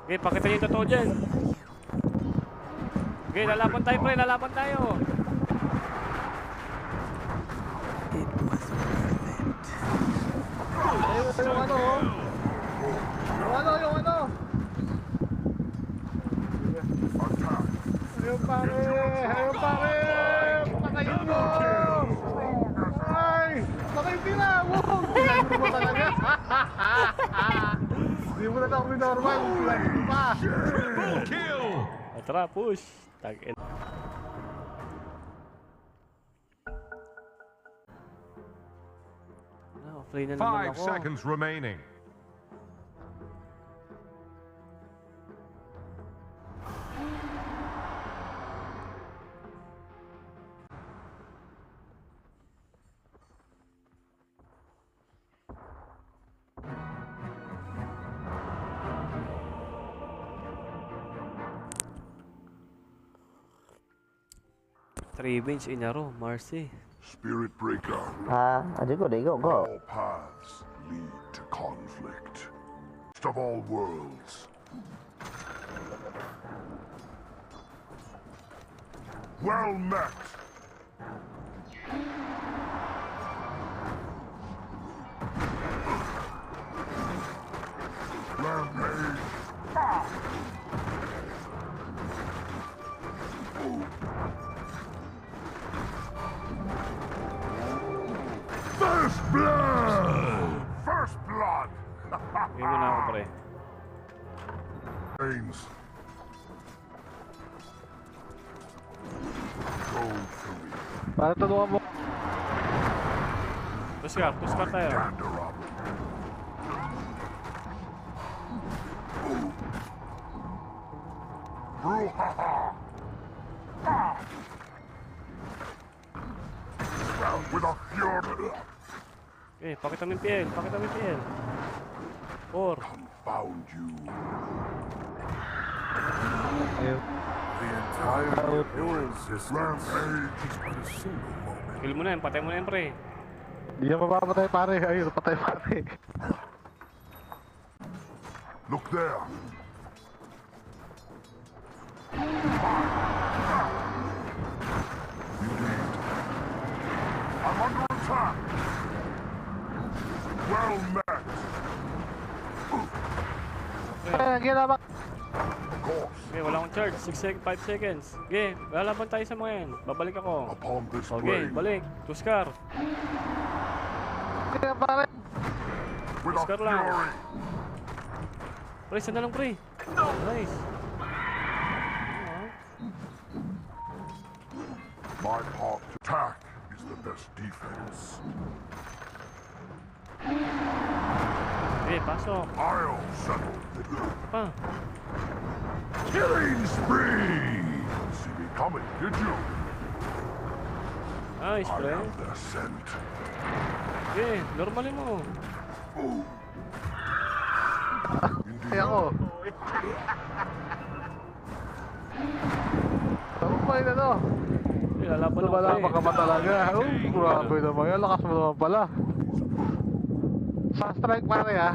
Okay, pakita niyo yung totoo dyan. Okay, lalaban tayo pre, lalaban tayo. It was worth it. Yung ano, oh. Yung ano. Ayun pare! Patayin mo! Ay! Patayin sila! Wow! Pinagin mo talaga! Hindi mo na ako normal. Pinagin mo pa! Triple kill! Tara, push. Tag-in. Offline na naman 5 ako. seconds remaining. Three wins in a row, Marcy. Spirit Breaker. Adik go, go. All paths lead to conflict. First of all worlds. Well met. Rampage. First blood! First blood! Ngayon muna ako, pre. Reigns. Go to me. Para tulungan mo. Tuskar tayo. Gander up. Brouhaha! Round with a fury. Okay, pakita mo yung PL. 4. Confound you. Ayun. The entire existence rampage is but a single moment. Kill mo na yan, patay mo na yan, pre. Hindi niya mapapatay pare. Ayun, patay pare. Look there. Indeed. I'm under attack. Well met. Ay, ginawa. Of course. Okay, wala akong charge. 5 seconds. Okay, lalaban tayo sa mga yan. Babalik ako. Upon this Okay, blade, balik. Tuskar. Kaya pare. with a Oscar lang. fury. Pre, saan na lang, pre? Nice. My part to attack is the best defense. Okay, pasok. I'll settle it. Pa. Killing spree! See me coming, did you? Nice, I pre. have their scent. Okay, normalin mo. Kaya ako. Ano ba yun ano? Okay, lalaban ako, Wala pre. ka ba talaga? Oh, grabe naman yan. Lakas mo naman pala. Sa strike pare ha.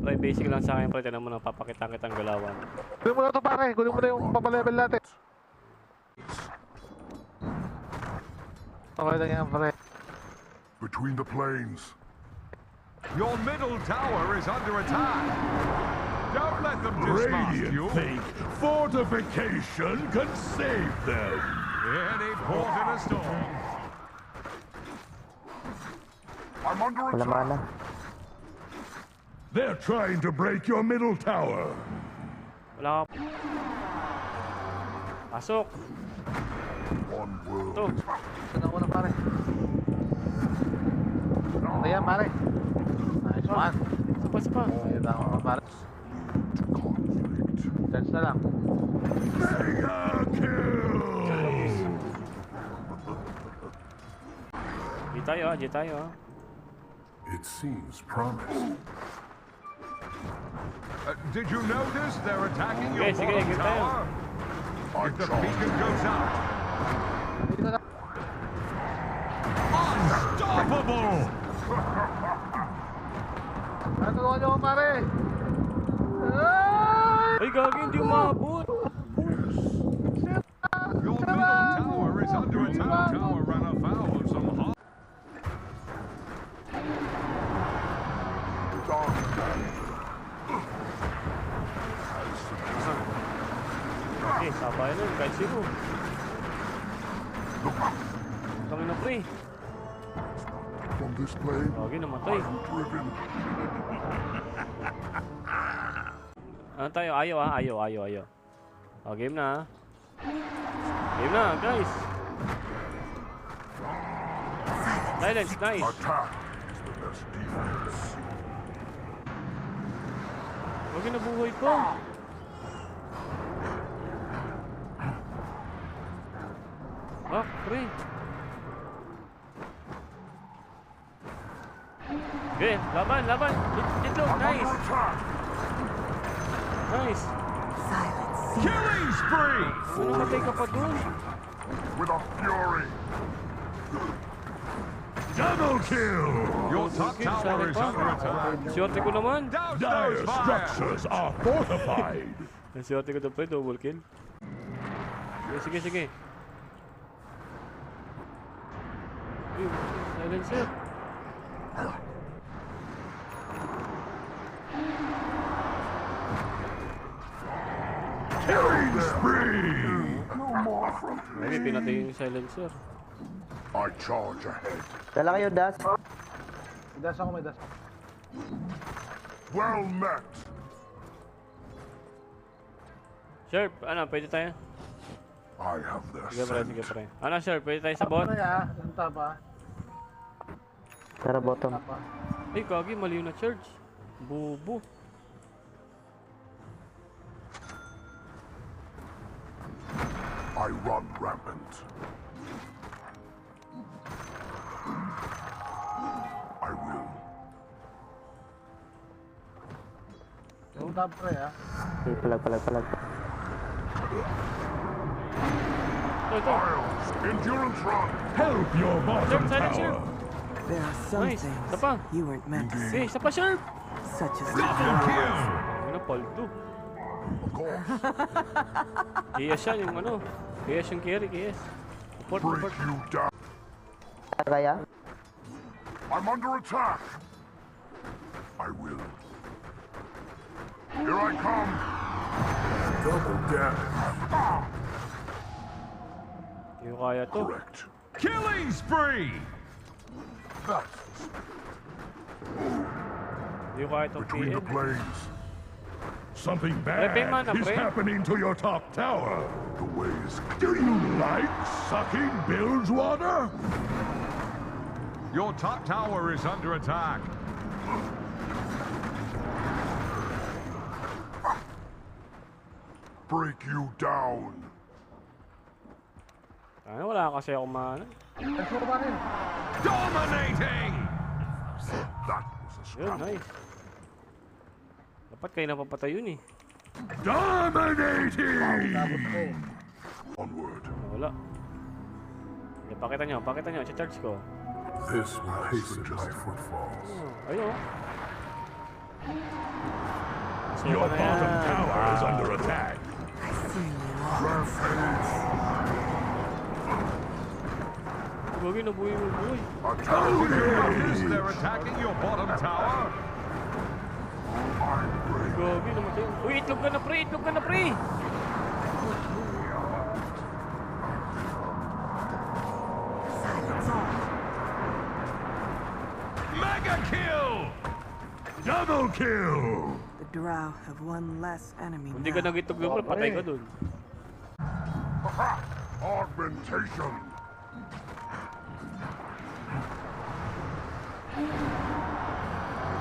Pre, basic lang sa akin, pre. Tinan mo na, papakita kitang galawan. Kunin mo na ito pare. Kunin mo na yung papalevel natin. Okay lang yan pare. Between the plains. Your middle tower is under attack. Don't let them dismount you. think fortification can save them. Any port in a storm. I'm under Wala attack. mana. They're trying to break your middle tower. Wala ka. Pasok. One world. Ito. Saan ako na pare? Ayan pare. Nice one. Sapa. Ayan na ako pare. Conflict. Chance na lang. Mega kill! Di tayo, ah. It seems promising. Did you notice they're attacking your Okay, sige, bottom give tayo. tower? I If the charge. beacon goes out, Dito na. unstoppable! Natulungan niyo ako pare. Ay! Ay, Ay, gagi, hindi umabot. Your middle tower is under attack. Tower ran afoul of some hot. Okay, sabay nun, kahit sino. Kami na pre. From this plane, Gagi, namatay. driven. Ano tayo? Ayaw ha? Ayaw. O, game na ha? Game na, guys. Silence, nice. Attack is the best defense. Gagi, nabuhay ko. Ah, pre. Okay, laban. Itlog, nice. Nice. Silence. Killing spree! Ano, namatay ka pa dun? With a fury. Double kill! Your top Okay, tower sorry is pa. under attack. Swerte ko naman. Douse those fire! are fortified. Ang swerte ko doon pre, double kill. Sige. Uy, silencer. Killing spree. No more from Ay, pinatay yung silencer. I charge ahead. Dala kayo, Das. May dash ako, may dash. Well met. Sharp, ano, pwede tayo? I have their Sige scent. pre. Ano, Sharp, pwede tayo sa bot? Pare ah, ang tapa. Tara, bottom. Tapa. Ay, kagi, mali yung na-charge. Bubo. I run rampant. I will. Ang tapa pre ah. Okay, palag. Ito. Isles, endurance run. Help your Sharp, bottom silencer. There are some Nice. things Isa pa. you weren't meant to Okay, see, isa pa, Sharp. such as Double kill! Ano, paldo. Of course. Kiyas yan, yung ano. Kiyas yung carry, kiyas. Report. Break you down. Kaya? I'm under attack. I will. Here I come. Double damage. Hindi ko kaya to. Correct. Killing spree! That's Hindi ko kaya itong between the PM. planes. Something Pre, pay mana, pre. happening to your top tower. The way is Do you like sucking bilge water? Your top tower is under attack. break you down. Ano, wala kasi ako maano. Let's go pa rin. Dominating! That was a Yun, scrap. nice. Dapat kayo napapatay yun eh. Dominating! Tapos eh. Onward. Wala. Okay, pakita nyo, charge ko. This will hasten my footfalls. Oh, ayun. So, Your ano bottom yan? tower is under attack. I see you all. Gagi, nabuhay mo buhay. Attack! Yes, they're attacking your bottom tower. Gagi, namatay. Uy, itlog ka na pre, itlog ka na pre! Mega kill! Double kill! The Drow have one less enemy Hindi ka now. nag-itlog na pre, patay ka dun. Ha! Augmentation!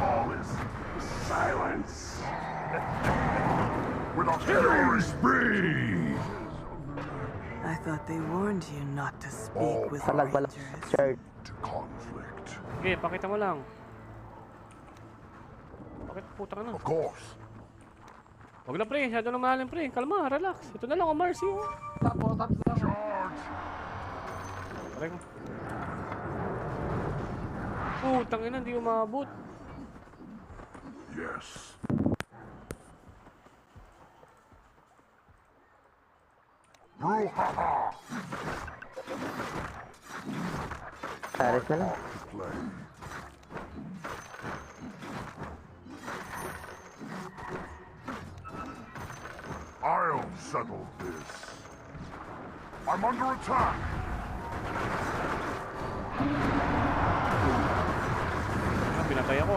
All is silence! With a Killing fury! spree! I thought they warned you not to speak Oh, with Palag. strangers. Charge. To conflict. Okay, pakita mo lang. Bakit puta ka na? Of course. Huwag na pre, masyado na mahalin pre. Kalma, relax. Ito na lang ang Marcy oh. Tapos lang. Charge! Aray ko. Putang ina, hindi umabot. Yes. Brouhaha! Aris na lang. Play. I'll settle this. I'm under attack. Ah, pinatay ako.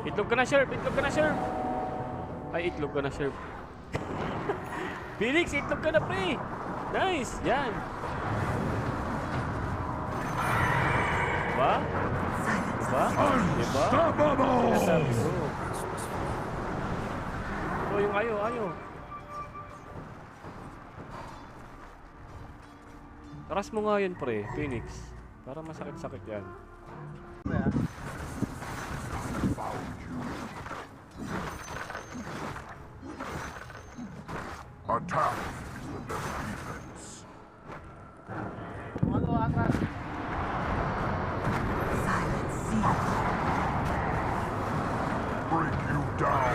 Itlog ka na, Sherp! Itlog ka na, Sherp! Ay, itlog ka na, Sherp. Phoenix, itlog ka na, pre! Nice! Yan! Diba? Diba? Diba? Sinasabi ko. Oh, yung ayo. Taras mo nga yun, pre, Phoenix. Para masakit-sakit yan. Found you. Attack is the best defense. Ano, atras? Silent sea. Break you down.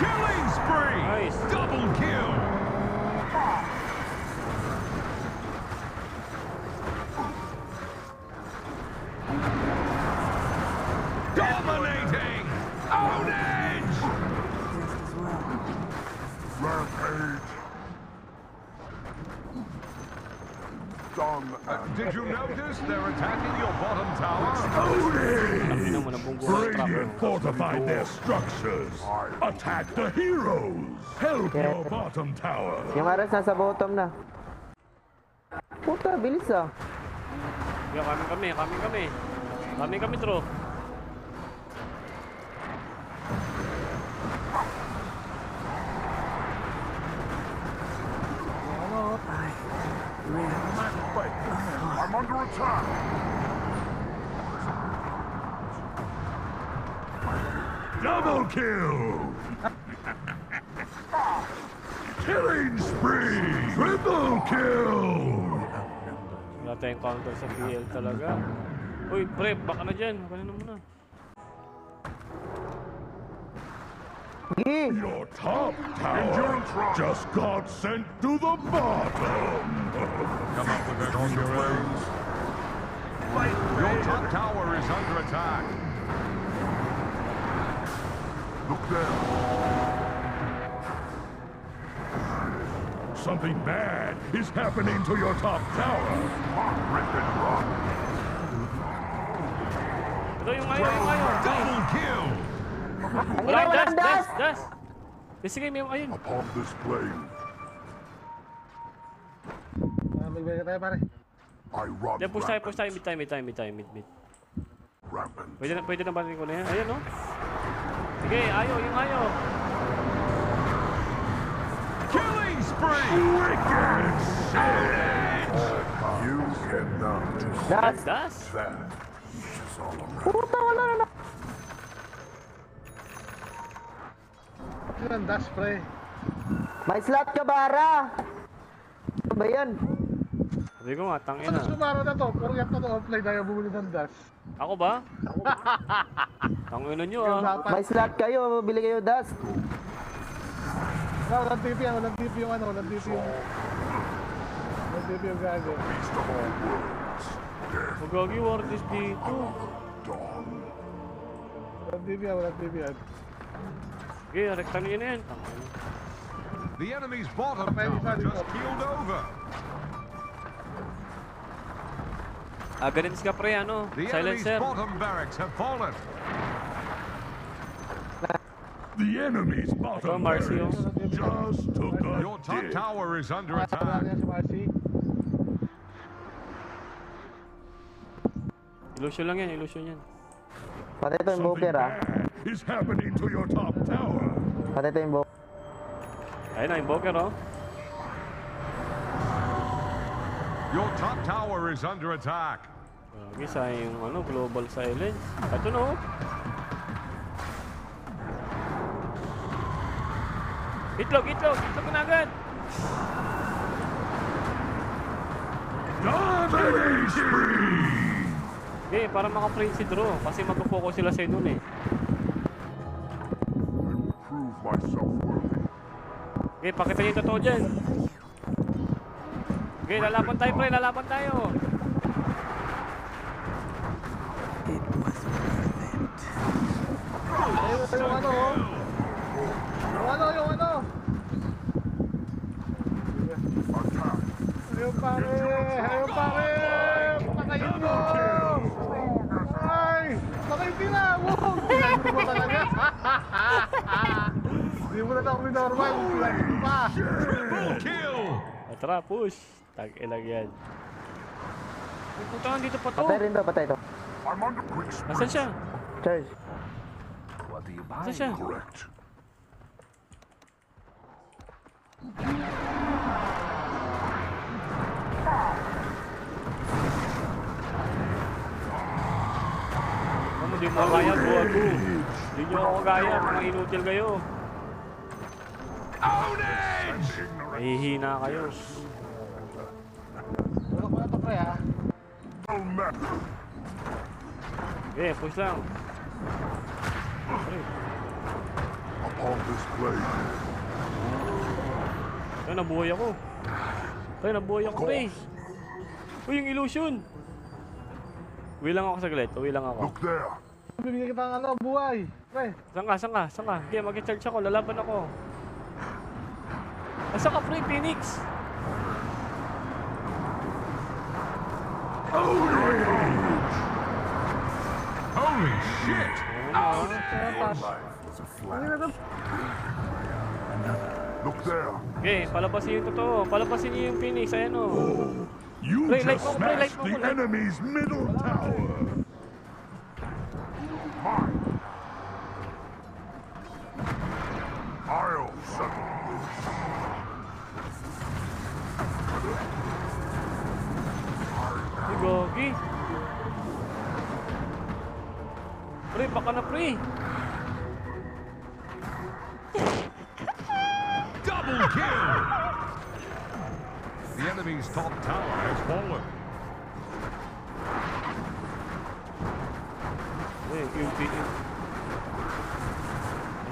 Killing spree! Nice. Double kill! Dominating! Ownage! Just as well. Rampage. Done and Did you notice they're attacking your bottom tower? Tangina mo, nabunggo ang trap. Radiant fortified their structures. Attack the heroes. Help your bottom tower. Yung Aris nasa bottom na. Puta, bilis ah. Yo, kami, bro. I'm under attack. Double kill. Killing spree. Triple kill. Wala tayong counter sa PL talaga. Uy, pre, baka na dyan. Baka na muna. Gi! Your top tower just got sent to the bottom. Come up with it on your own. Your top tower is under attack. Look there. Something bad is happening to your top tower. Rip and run. Ito yung ayo. Double kill! Wala, das! Sige, may ayun. Upon this plane, Magbigay tayo, pare. I run Yan, push rampant. tayo. Mid. Rampant. Pwede na ba rin ko na yan? Ayan, no? Sige, yung ayo. Killing spree! Wicked shit. You cannot. Das! Das? That is all around. Puta, wala na. Yan, dash, pre. May slot ka, Bara! Ano ba yan? Sabi ko nga, tangin Ano na. sumaro na to? Puro yan to offline na yung bumili ng dash. Ako ba? Tangin na nyo, Yung ah. dapat. May slot kayo, bili kayo das. Walang TP yan, walang TP yung ano, walang TP yung... Walang TP yung gago. Beast of all worlds. Death Magagi war this dito. dawn. Walang TP yan, walang TP yan. Sige, rekta nyo na yan. Tangin na. The enemy's bottom tower just keeled over. Ganun ka pre, ano? The enemy's Silencer. bottom barracks have fallen. The enemy's Ito, bottom Marcio. barracks just took a Your top dip. tower is under Wala attack. yan si Marcy. Illusion lang yan, illusion yan. Patay ito yung Something Boker ah. bad is happening to your top tower. Patay ito yung Boker. Ayun na, invoker, oh. Your top tower is under attack. Gagi, sa yung ano, global silence. Ito no. Itlog na agad. Dominating spree. Okay, para maka-print si Drew. Kasi mag-focus sila sa dun eh. Prove myself worthy. Okay, pakita niyo yung totoo dyan. Okay, lalaban tayo pre, lalaban tayo. It was worth it. Yung ano, oh. Yung ano. Ayun pare! Ayun pare! Patayin mo! Ay! Patayin din na! Wow! Pinagin mo talaga! Hindi mo na ako normal. Pinagin mo pa! Triple kill! Tara, push. Tag-ilag yan. Ay, putangan dito pa to. Patay rin to, patay to. I'm under quick sprint. Nasaan siya? Charge. What do you buy? Nasaan siya? Correct. Ano, di mo kaya, buwago. Di nyo ako kaya, mga inutil kayo. Ownage! Mahihina kayo. Tulog mo na to, pre, ha? No matter. Okay, push lang. Upon this blade, Ay, nabuhay ako. Ay, nabuhay ako, pre. Uy, yung illusion. Uwi lang ako saglit, uwi lang ako. look there. Bibigyan kita ng ano, buhay. Pre, Saan ka, saan ka, saan ka? Okay, mag-charge ako, lalaban ako. Asa ka, pre, Phoenix? Holy shit! Look there. Okay, palabasin yung totoo. Palabasin niyo yung Phoenix, ayan o. You Play, like just mo, play, like smashed mo, the like- enemy's middle tower. Mine. I'll settle this. Uy, gogi. Pre, baka na, pre. Double kill! The enemy's top tower has fallen. Uy, yung Phoenix.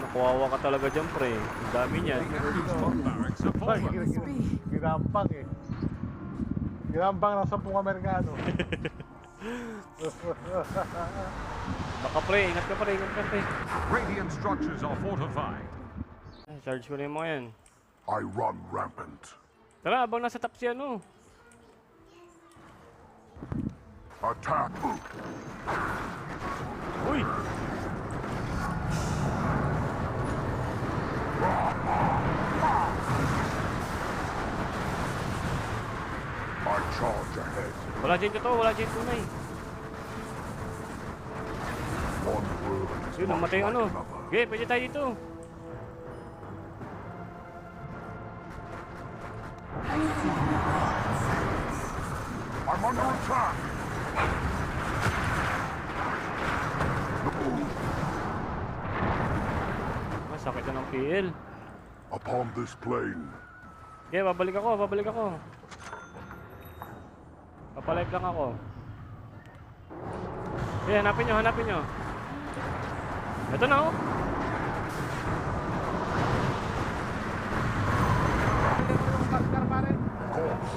Nakuwawa ka talaga dyan, pre. Ang dami niyan. The enemy's top barracks have ay, fallen. ginambang eh. Ginambang ng 10 Amerikano. Baka, pre. Ingat ka, pre. Ingat ka, pre. Radiant structures are fortified. Ay, charge ko na yung mga yan. I run rampant. Tara, abang nasa top si ano. Attack. Uy! I charge ahead. Wala dyan totoo, wala dyan tunay. One word. Yun, namatay yung ano. Okay, pwede tayo dito. I'm under attack. Masakit na ng PL. Upon this plane, Okay, babalik ako, babalik ako. Papalive lang ako. Okay, hanapin nyo, hanapin nyo. Ito na, oh. Oscar, pare. corpse.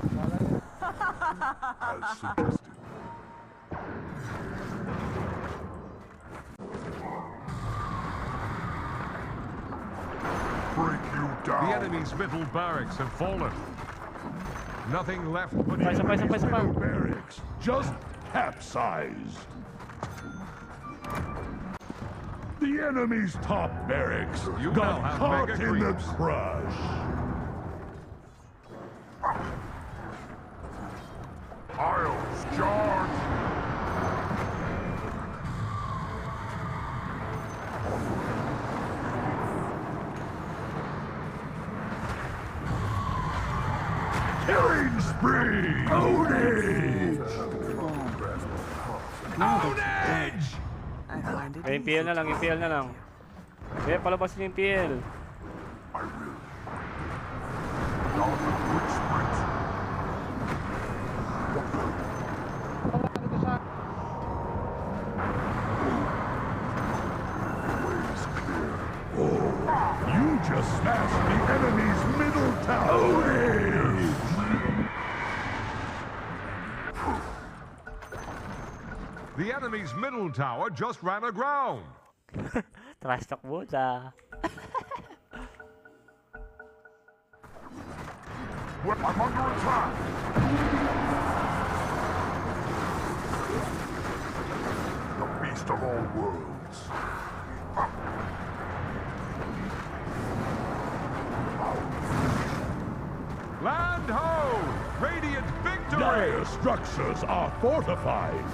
Correct. As suggested. Break you down. The enemy's middle barracks have fallen. Nothing left but Sabay, sabay, sabay, sabay. Barracks just capsized. The enemy's top barracks You got now have caught mega in the creeps. crush. Isles charge. Killing spree! Ownage! Ownage! I find it Okay, yung PL na lang, yung PL na lang. Okay, palabasin yung PL. I will. out the quick sprint. Ways clear. You just smashed the enemy's middle tower. The enemy's middle tower just ran aground. Trash talk muna. Well, I'm under attack. The beast of all worlds. Land ho! Radiant victory! Dire structures are fortified.